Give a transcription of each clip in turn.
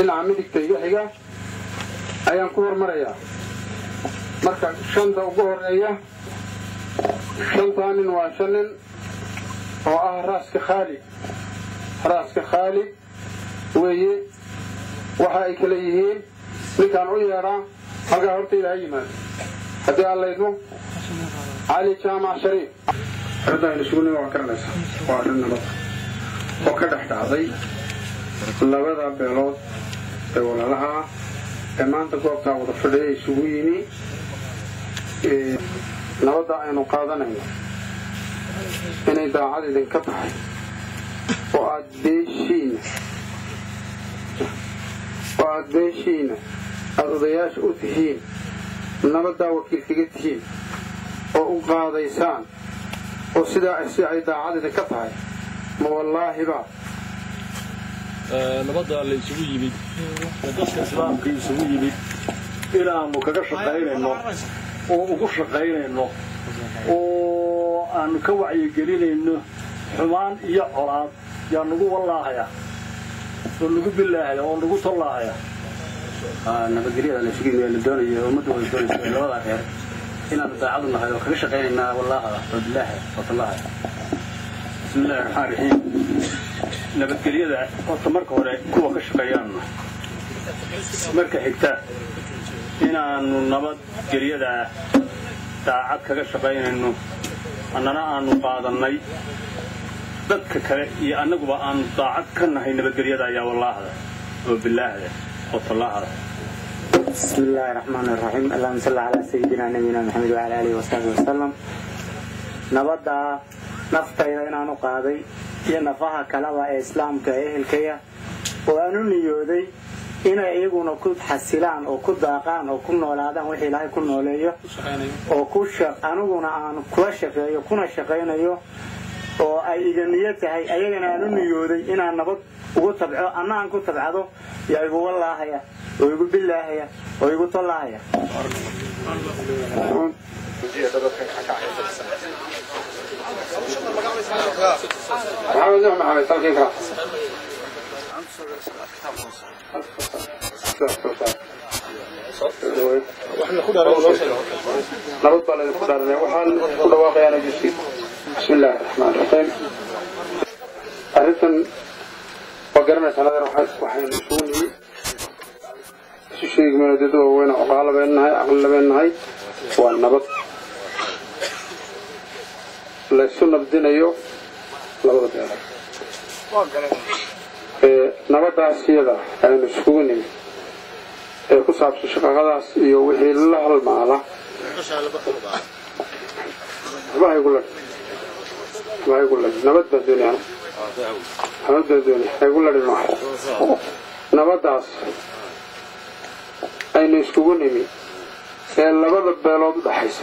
عملك تيجي أيام كور مريا مركب شنطة وجهر أيه شنطة من واشنن راسك خالي وهي وحاي كليهين نكان عيارة حاجة هرتي الهيمة هدي الله يدوم علي جامع شريف هذا ينشوني وعكرناس وعرنا بط وكده حتعطي لبدا بيلوت ولا لها كمان تقول تعود فدي شويني نوضع إنه قادنا إن إذا عدد انقطع وأديشين الضياش أتهين نوضع وكيل كجتهين وقاضيسان وسدا إذا عدد انقطع ما والله بقى نبض اللي يسوي بيد dadka islaamka isugu yimid ilaanu kaga shaqeynayno oo ugu shaqeynayno oo aan ka wacyi gelinayno xumaan iyo colaad yaa nagu wallaahaya oo nagu bilaahaya oo nagu tollaahaya nabadgelyada la isugu yimid doonayo ummadda way doonaysaa labada reer inaan daacad nahay oo kaga shaqeynayna wallaahi billahi wa tallahi bismillaahir rahmaanir rahiim nabadgelyada oo marka hore kuwa ka shaqeeyaan marka xigta inaanu nabadgelyada daacad kaga shaqeynayno annana aanu qaadanay dadka kale iyo annaguba aan daacad ka nahay nabadgelyada ayaa wallaahi oo billaahda oo tallaahda bismillaahir rahmaanir rahiim allahumma salli ala sayyidina nabiyina muhammad wa ala alihi wa sahbihi wasallam nabada naftayda inaanu qaaday iyo nafaha kalaba ee islaamka ee ehelkaya oo aanu niyooday inay iyaguna ku xasilaan oo ku daaqaan oo ku noolaadaan wixii Ilaahay ku nooleeyo oo ku anuguna aan kula shaqeeyo kuna shaqeynayo oo ay iga niyad tahay ayagana aanu niyooday inaan nabad ugu tabco anaan ku tabcado yaa igu wallaahaya oo igu billaahaya oo igu tollaahaya محمد تلقيك waxna ku dhaarayno nabad baa la ku dhaaranay waxaan ku dhawaaqayaa jisi bismillaahir rahmaanir rahiim arintan وقرنا سنة وحين سوني شيء من الجدوى وين أقل بينها والنبض لسنا بدنا يو لابد يعني نبض عسيرة يعني سوني كسب شقة يوحي الله المعلا ما يقول لك نبض بالدنيا نبض بالدنيا يقول لك المعلا نبض عس أين سوني لابد بلاد حيس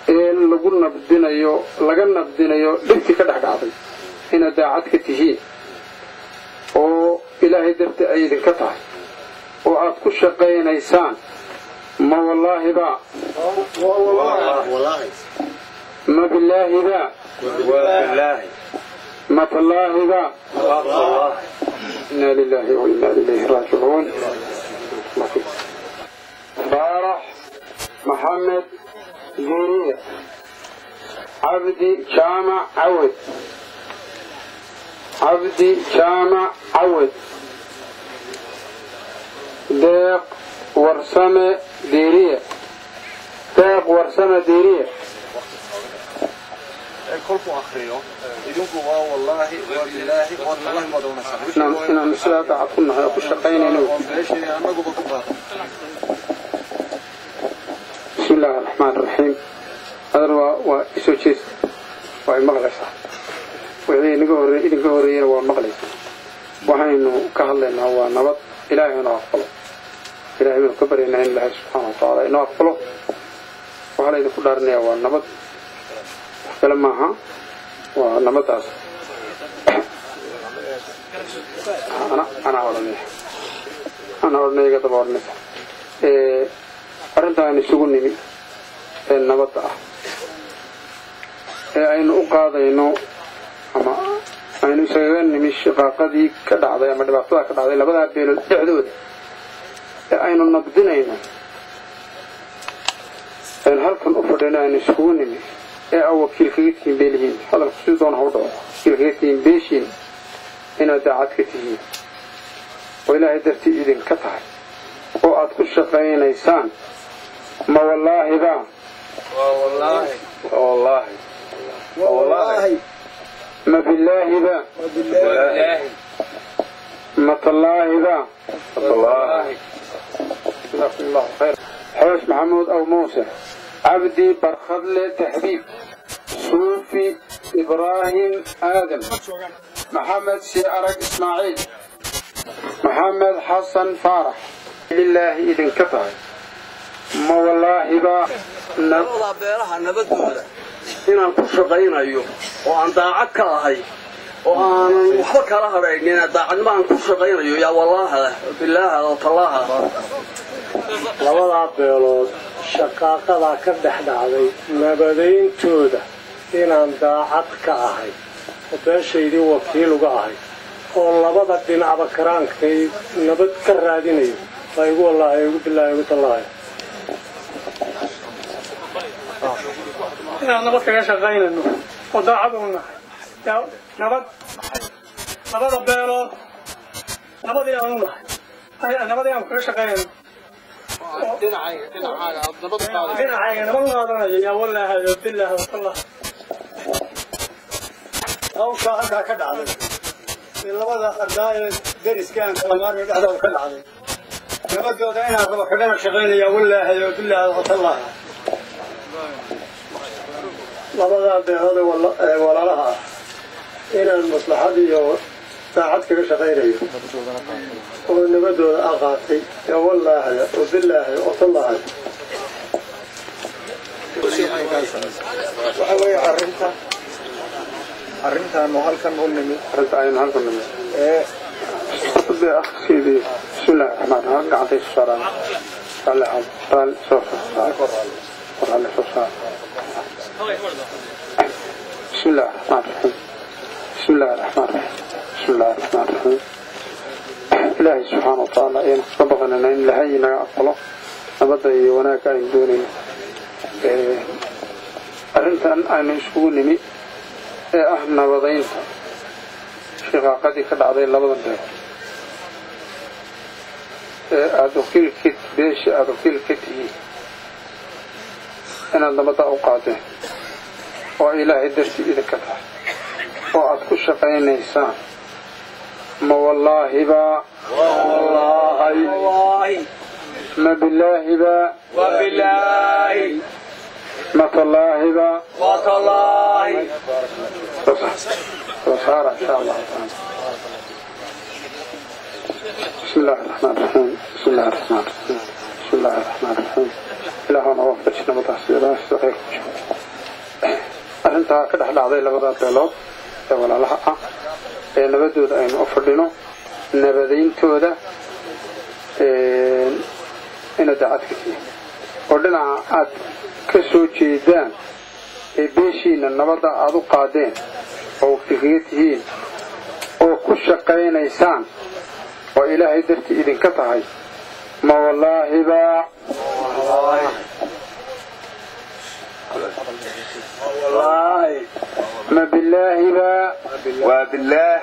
لقولنا بدنا يو لقنا بدنا يو دكتي كده قاعد هنا داعت كتير أو إلهي درت أيد القطع وأتكو شقين إنسان ما والله با والله ما بالله با والله ما الله با الله إنا لله وإنا إليه راجعون بارح محمد زيرية عبدي جامع عود ديق ورسمة ديرية كلكم أخرينه يدونكم والله وبالله والله ما دون سبب نعم نسلا تعطونا هاي كل شقين بسم الله الرحمن الرحيم هذا هو إسوتشيس وهي مغلسة وهي نجورين ومغلسة وهاي كهلنا هو نبض إلهي نأقبله إلهي من كبر إن الله سبحانه وتعالى نأقبله وهذا يدخل دارنا هو نبض كلامها ونبض أصل أنا أورني كتب أورني أرنتا أن يسوقني النبض أين أقاضي إنه أما aynu isaga nimi shaqaaqadii ka dhacday ama dhibaatada ka dhacday labada beelood dhexdooda ee aynu nabdinayno een halkan u fadhina aynu isugu nimi ee wakiil kaga tihiin beelihiin hadalku si doon ha u dhaco wakiil kaga tihiin beeshiin inaad daacad ka tihiin oo ilaahay dartii idinka tahay oo aad ku shaqaynaysaan ma wallaahi ba والله ما بالله ذا ما تالله ذا الله جزاك الله خير حوش محمود أو موسى عبدي برخضل تحبيب صوفي إبراهيم آدم محمد سيارك إسماعيل محمد حسن فارح لله إذن كفر ما والله با نبض بيرها نبض inaan ku shaqaynayo oo aan daacad ka ahay oo aan waxba kala haraynin daacadnimo aan ku shaqaynayo yaa wallaahi bilaahi oo tallaaha labada beelood shaqaaqada ka dhexdhacday nabadayntooda inaan daacad ka ahay oo beeshaydii wakiil uga ahay oo labada dhinacba karaankay nabad ka raadinayo waa igu wallaahi igu bilaahi igu tallaahi إن نبض كذا شغالين إنه وضاعفنا يا نبض بيرو نبض يعملنا هاي نبض يعمل كذا شغالين دين عاية نبض نادنا يا والله هذا بالله والله أو كذا كذا عليه نبض الداير درس كان كلامار هذا كذا عليه نبض جودينا كذا شغالين يا والله هذا بالله والله labada beelood walaalaha inaan maslaxad iyo daacad kaga shaqaynayo oo nabadooda aqaatay ya wallaahi oo billaahi oo tallaahi waxa weeye arrintan halkan u nimi سيدي بسم الله الرحمن الرحيم قاعدين الشرع طلع صوت بسم الله الرحمن الرحيم بسم الله الرحمن الرحيم بسم الله الرحمن الرحيم إلهي سبحانه وتعالى إن ربنا إن لهينا أطلع نبدأ وناك إن دوننا أرنت أن يشكوني مي أهنا وضعين شقاقتي كدعضي لبضن ده أدوكيل كت بيش أدوكيل كتي أنا نبدأ أوقاته وإلهي درسي إذا كتر وأتكو شقين إنسان ما والله با والله ما بالله با وبالله ما تالله با وتالله وصار إن شاء الله بسم الله الرحمن الرحيم بسم الله الرحمن الرحيم بسم الله الرحمن الرحيم إلهنا وفقنا متحسيرا استغيث arrintaa ka dhexdhacday labada beelood ee walaalaha ah ee nabadooda aynu u fadhino nabadayntooda ina daacad ka tihiin oo dhinaca aad ka soo jeedaan ee beeshiina nabadda aad u qaadeen oo wakiilkaga tihiin oo ku shaqaynaysaan oo ilaahay dartii idinka tahay ma wallaahi baa والله ما بالله با وبالله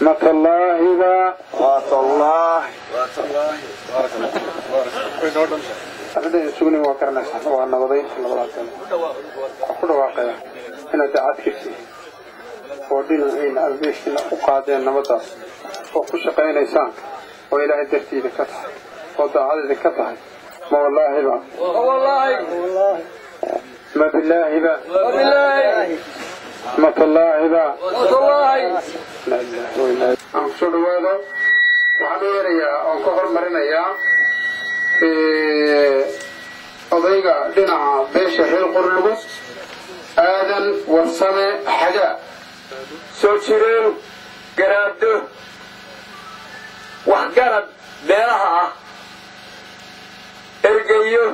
ما تالله با وتالله بارك الله أبدا سوني وكرنا وأنا وضعي الله بركاته أقول واقعا أنا دعت كتير ودين إن أبيشنا أقادين نبضة وكل شقين إنسان وإلى الدرتي ذكتها وضع ذكتها ما والله با والله ما بالله با وبالله ما تالله با وتالله لا إله إلا الله أنصر هذا وحبيريا أو كفر مرنيا أضيق دنا بيش حيل قرلبس آذن والسماء حاجة سوتشيرين قرابته وحقرب بيرها ergeyo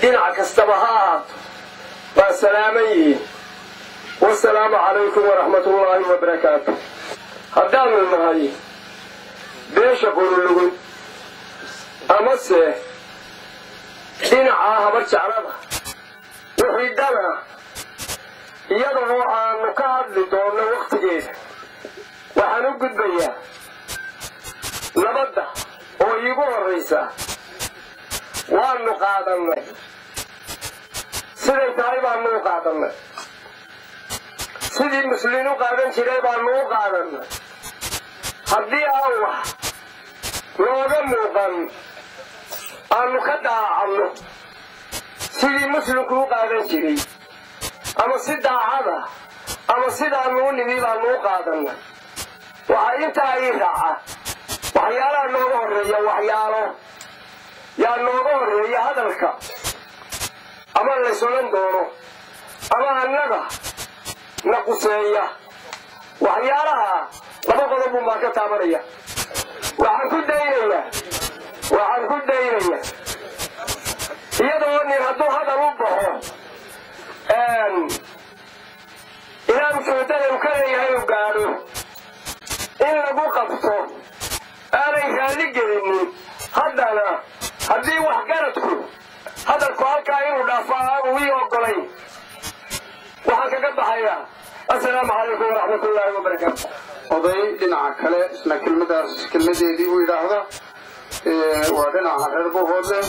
dhinac kastaba ha ahaato baa salaaman yihiin والسلام عليكم ورحمة الله وبركاته. هدان المهي بيش أقول لكم أمسه إن عاها بشعرنا وحيدنا يدعو عن مكاد لدون وقت جيد وحنوقد بيا نبدا ويقول الرئيسة وأن نقادمنا سيدي تايبان نقادمنا سيدي مسلمين قادم شريبان نقادمنا هدي الله لوغا موقن أن نخدع عنه سيدي مسلم قادم شريب أما سيدا هذا أما سيدا نوني بيبان نقادمنا وحين تايدا وحيالا نوغر يا وحيالا يا نوغر يا هذا الكا أما اللي سولن دونو أما النغا نقصية وحيالها لما قلبوا ما كتامرية وعن كل دينية يدوني هدو هذا ربه إلى مكتب يمكن يقالوا إن لقوا قبطه أنا يخلي جريني هدنا هدي وحقرتكم هذا القرآن كائن ودافع ويوقلين وحقق بحياة. السلام عليكم ورحمة الله وبركاته. oday dhinaca kale isna kelmadeedii buu yidhaahda waa dhinaca reer buhoodle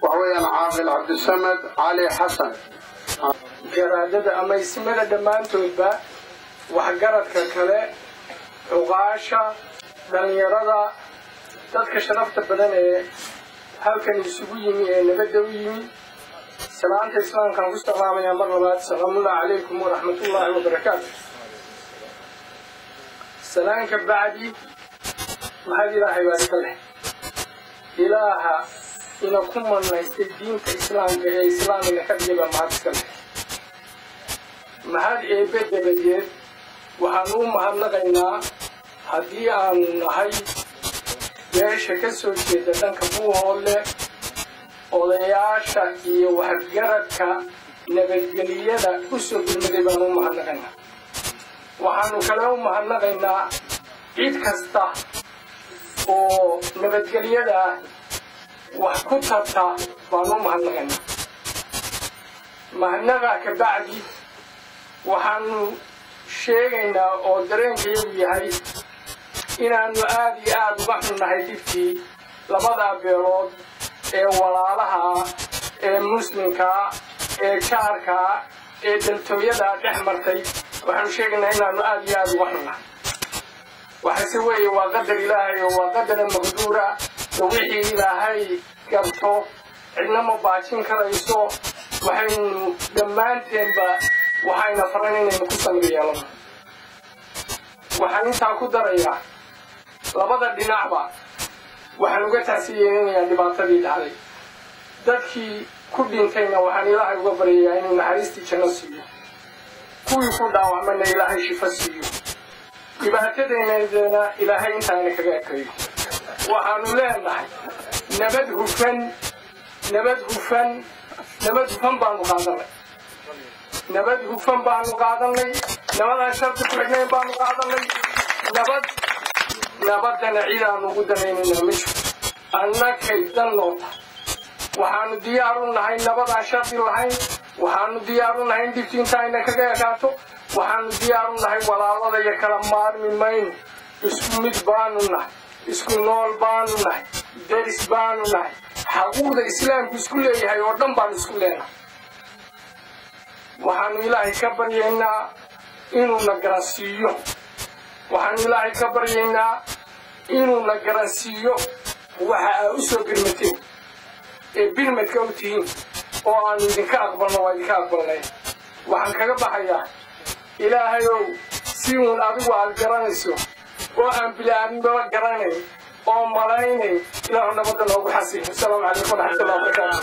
waxa weeyaan caaqil cabdisamed cali xasan garaadada ama ismada dhammaantoodba waxgaradka kale cuqaasha dhalinyarada dadka sharafta badan ee halkan isugu yimi ee nabadda u yimi salaanta islaamkaan ku salaamayaa mar labaad salaamullahi calaykum waraxmatullaahi wabarakaatu. سلامك بعدي وهذه إلهي بارك الله إلها إن كم من الدين كإسلام كإسلام إن كذب ما تكلم ما هذا إبد بديه وهنوم هنلقينا هدي عن هاي جيش كسر كده تنكبوه ولا ولياشة وهجرتك نبتجليه ده كسر بالمدينة هنوم هنلقينا waxaanu kala u mahadnaqaynaa cid kasta oo nabadgelyada wax ku tarta baanu u mahadnaqaynaa. mahadnaqa ka bacdi waxaanu sheegaynaa oo dareenkayagu yahay inaanu aad iyo aad uga xunnahay dibkii labadaa beelood ee walaalaha ee muslimka ee jaarka ee daltooyada dhex martay waxaanu sheegaynaa inaanu aad iyo aad uga xunnahay. waxaase weeye waa qadar ilaahay oo waa qadara maqduura oo wixii ilaahay garto cidna ma baajin karayso. waxaynu dhammaanteenba waxayna faran inaynu ku samir yeelano. waxaan intaa ku darayaa labada dhinacba waxaan uga tacsiyeynayaa dhibaatadii dhacday. dadkii ku dhintayna waxaan ilaahay uga baryayaa inuu naxariistii janno siiyo, kuwii ku dhaawacmana ilaahay shifo siiyo, dhibaatadeennana ilaahay intaana kaga ekayo. waxaanu leenahay nabad hufan baanu qaadanay, nabad hufan baanu qaadanay, nabadaan sharti ku xidhnayn baanu qaadanay. nabadana ciidaanu ugu danaynaynaa ma jiro, annakay dan noo tahay. waxaanu diyaar u nahay nabadaan shardi lahayn, waxaanu diyaar u nahay in dhibti intaayna kaga ekaato, waxaanu diyaar u nahay walaalada iyo kala maarmi mayno. isku mid baanu nahay, isku nool baanu nahay, deris baanu nahay. xaquuqda islaamku isku leeyahay oo dhan baanu isku leenahay. waxaanu ilaahay ka baryaynaa inuuna garansiiyo, waxaanu ilaahay ka baryaynaa inuuna garansiiyo waxa aa u soo birmateen ee birmadka u tihiin oo aanu idinka aqbalno waa idinka aqbalnay. waxaan kaga baxayaa ilaahayow si uun adigu aad garanayso oo aan bilaaadnaba garanayn oo malaynayn ilaahu nabadda noogu xasin. asalaamu calaykum waraxmatullahi wabarakaatu.